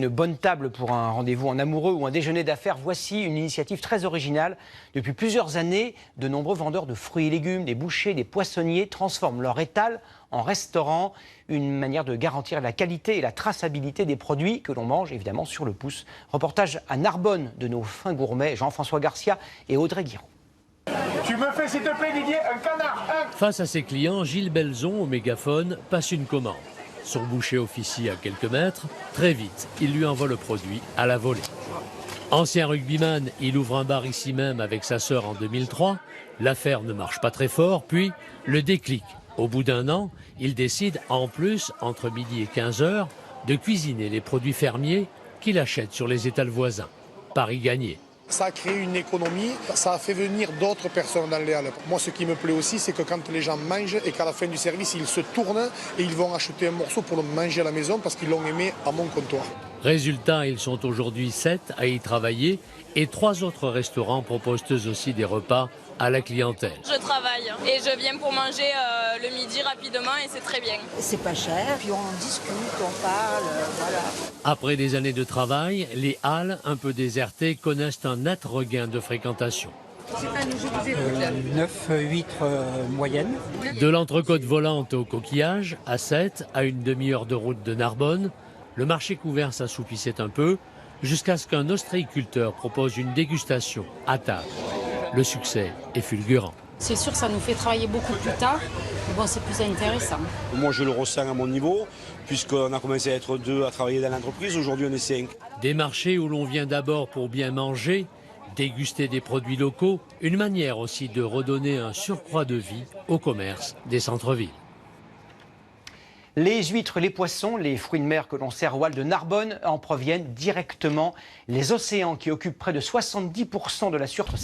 une bonne table pour un rendez-vous en amoureux ou un déjeuner d'affaires, voici une initiative très originale. Depuis plusieurs années, de nombreux vendeurs de fruits et légumes, des bouchers, des poissonniers transforment leur étal en restaurant. Une manière de garantir la qualité et la traçabilité des produits que l'on mange évidemment sur le pouce. Reportage à Narbonne de nos fins gourmets Jean-François Garcia et Audrey Guiraud. Tu me fais s'il te plaît Didier un canard. Face à ses clients, Gilles Belzon au mégaphone passe une commande. Son boucher officie à quelques mètres. Très vite, il lui envoie le produit à la volée. Ancien rugbyman, il ouvre un bar ici même avec sa sœur en 2003. L'affaire ne marche pas très fort, puis le déclic. Au bout d'un an, il décide, en plus, entre midi et 15 heures, de cuisiner les produits fermiers qu'il achète sur les étals voisins. Pari gagné. Ça a créé une économie, ça a fait venir d'autres personnes dans les halles. Moi, ce qui me plaît aussi, c'est que quand les gens mangent et qu'à la fin du service, ils se tournent et ils vont acheter un morceau pour le manger à la maison parce qu'ils l'ont aimé à mon comptoir. Résultat, ils sont aujourd'hui 7 à y travailler et 3 autres restaurants proposent eux aussi des repas à la clientèle. Je travaille et je viens pour manger le midi rapidement et c'est très bien. C'est pas cher, puis on discute, on parle, voilà. Après des années de travail, les halles, un peu désertées, connaissent un net regain de fréquentation. 9-8 moyenne. De l'entrecôte volante au coquillage, à 7, à une demi-heure de route de Narbonne, le marché couvert s'assoupissait un peu jusqu'à ce qu'un ostréiculteur propose une dégustation à table. Le succès est fulgurant. C'est sûr, ça nous fait travailler beaucoup plus tard. Mais bon, c'est plus intéressant. Moi, je le ressens à mon niveau, puisqu'on a commencé à être 2 à travailler dans l'entreprise. Aujourd'hui, on est 5. Des marchés où l'on vient d'abord pour bien manger, déguster des produits locaux, une manière aussi de redonner un surcroît de vie au commerce des centres-villes. Les huîtres, les poissons, les fruits de mer que l'on sert aux halles de Narbonne en proviennent directement. Les océans qui occupent près de 70% de la surface